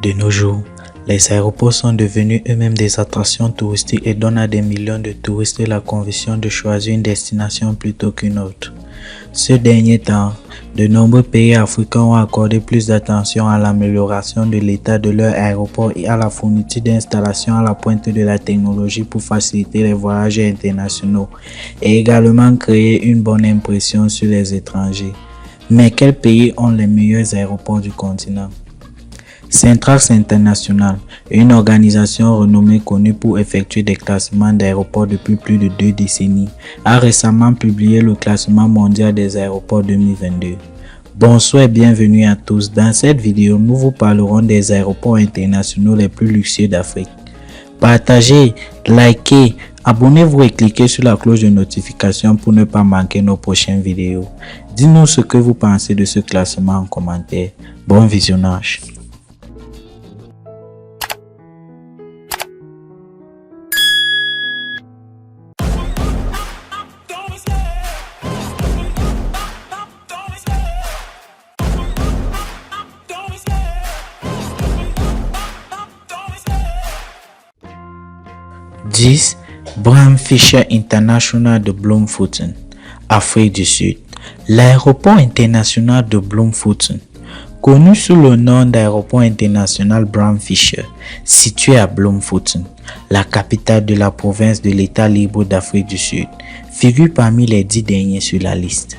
De nos jours, les aéroports sont devenus eux-mêmes des attractions touristiques et donnent à des millions de touristes la conviction de choisir une destination plutôt qu'une autre. Ces derniers temps, de nombreux pays africains ont accordé plus d'attention à l'amélioration de l'état de leurs aéroports et à la fourniture d'installations à la pointe de la technologie pour faciliter les voyages internationaux et également créer une bonne impression sur les étrangers. Mais quels pays ont les meilleurs aéroports du continent? Centrax International, une organisation renommée connue pour effectuer des classements d'aéroports depuis plus de 2 décennies, a récemment publié le classement mondial des aéroports 2022. Bonsoir et bienvenue à tous. Dans cette vidéo, nous vous parlerons des aéroports internationaux les plus luxueux d'Afrique. Partagez, likez, abonnez-vous et cliquez sur la cloche de notification pour ne pas manquer nos prochaines vidéos. Dites-nous ce que vous pensez de ce classement en commentaire. Bon visionnage. Bram Fischer International de Bloemfontein, Afrique du Sud. L'aéroport international de Bloemfontein, connu sous le nom d'aéroport international Bram Fischer, situé à Bloemfontein, la capitale de la province de l'État libre d'Afrique du Sud, figure parmi les 10 derniers sur la liste.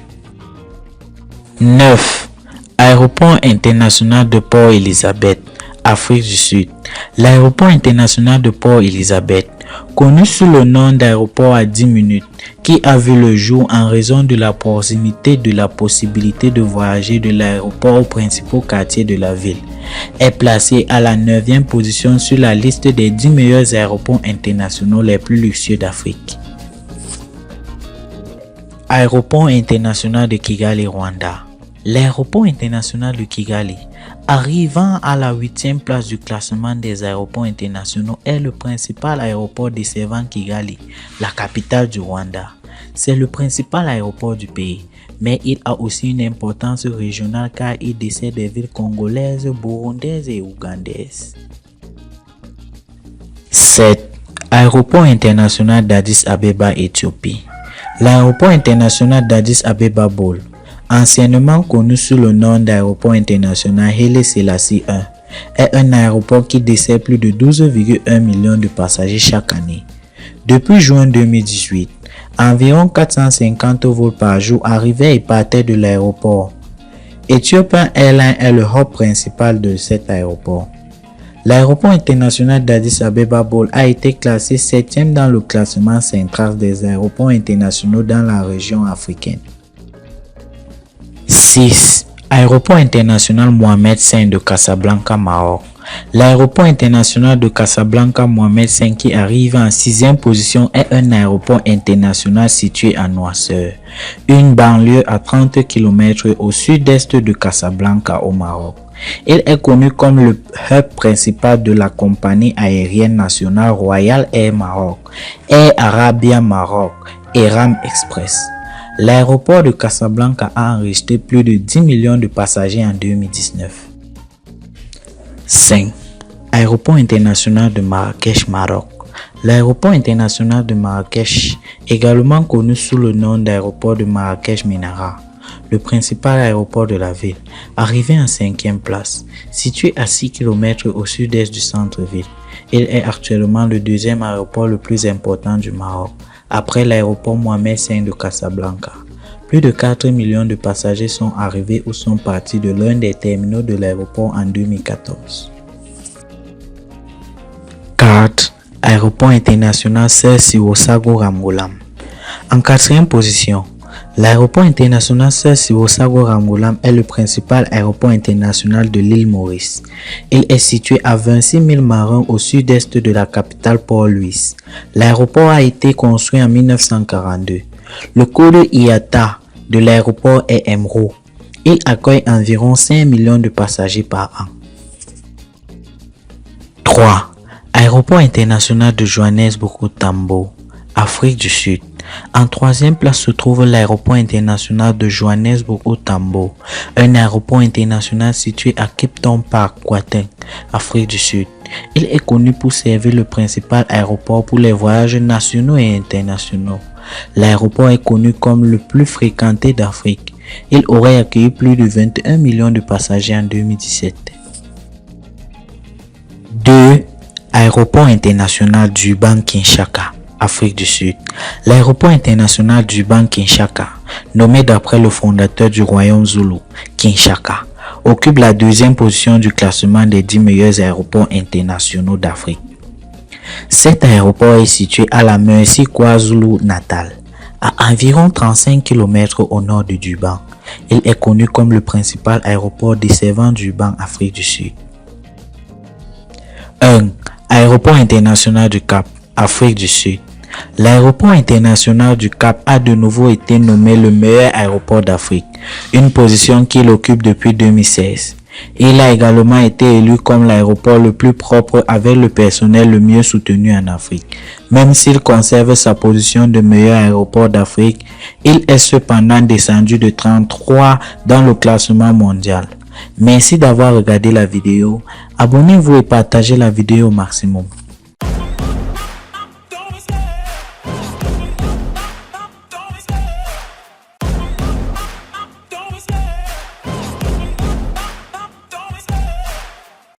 9. Aéroport international de Port Elizabeth, Afrique du Sud. L'aéroport international de Port Elizabeth, connu sous le nom d'aéroport à 10 minutes, qui a vu le jour en raison de la proximité de la possibilité de voyager de l'aéroport aux principaux quartiers de la ville, est placé à la 9e position sur la liste des 10 meilleurs aéroports internationaux les plus luxueux d'Afrique. Aéroport international de Kigali, Rwanda. L'aéroport international de Kigali, arrivant à la 8e place du classement des aéroports internationaux, est le principal aéroport desservant Kigali, la capitale du Rwanda. C'est le principal aéroport du pays, mais il a aussi une importance régionale car il dessert des villes congolaises, burundaises et ougandaises. 7. Aéroport international d'Addis Abeba, Éthiopie. L'aéroport international d'Addis Abeba Bole, anciennement connu sous le nom d'aéroport international Haile Selassie I, est un aéroport qui dessert plus de 12,1 millions de passagers chaque année. Depuis juin 2018, environ 450 vols par jour arrivaient et partaient de l'aéroport. Ethiopian Airlines est le hub principal de cet aéroport. L'aéroport international d'Addis Abeba Bole a été classé 7e dans le classement central des aéroports internationaux dans la région africaine. 6. Aéroport international Mohamed V de Casablanca, Maroc. L'aéroport international de Casablanca Mohamed V, qui arrive en 6e position, est un aéroport international situé à Noisseur, une banlieue à 30 km au sud-est de Casablanca au Maroc. Il est connu comme le hub principal de la compagnie aérienne nationale Royal Air Maroc, Air Arabia Maroc et Ram Express. L'aéroport de Casablanca a enregistré plus de 10 millions de passagers en 2019. 5. Aéroport international de Marrakech, Maroc. L'aéroport international de Marrakech, également connu sous le nom d'aéroport de Marrakech-Menara, le principal aéroport de la ville, arrivé en 5e place, situé à 6 km au sud-est du centre-ville. Il est actuellement le 2e aéroport le plus important du Maroc, après l'aéroport Mohamed V de Casablanca. Plus de 4 millions de passagers sont arrivés ou sont partis de l'un des terminaux de l'aéroport en 2014. 4. Aéroport international Ser Siwosago Ramgoolam. En 4e position, l'aéroport international Ser Siwosago Ramgoolam est le principal aéroport international de l'île Maurice. Il est situé à 26 000 marins au sud-est de la capitale Port-Louis. L'aéroport a été construit en 1942. Le code IATA de l'aéroport est MRO. Il accueille environ 5 millions de passagers par an. 3. Aéroport international de Johannesburg, Tambo, Afrique du Sud. En troisième place se trouve l'aéroport international de Johannesburg-Tambo, un aéroport international situé à Cape Town Park, Gauteng, Afrique du Sud. Il est connu pour servir le principal aéroport pour les voyages nationaux et internationaux. L'aéroport est connu comme le plus fréquenté d'Afrique. Il aurait accueilli plus de 21 millions de passagers en 2017. 2. Aéroport international Durban-Kinshasa, Afrique du Sud. L'aéroport international Durban-Kinshasa, nommé d'après le fondateur du royaume Zulu, Kinshasa, occupe la deuxième position du classement des 10 meilleurs aéroports internationaux d'Afrique. Cet aéroport est situé à la Mercy KwaZulu-Natal, à environ 35 km au nord de Durban. Il est connu comme le principal aéroport desservant Durban, Afrique du Sud. 1. Aéroport international du Cap, Afrique du Sud. L'aéroport international du Cap a de nouveau été nommé le meilleur aéroport d'Afrique, une position qu'il occupe depuis 2016. Il a également été élu comme l'aéroport le plus propre avec le personnel le mieux soutenu en Afrique. Même s'il conserve sa position de meilleur aéroport d'Afrique, il est cependant descendu de 33 dans le classement mondial. Merci d'avoir regardé la vidéo. Abonnez-vous et partagez la vidéo au maximum.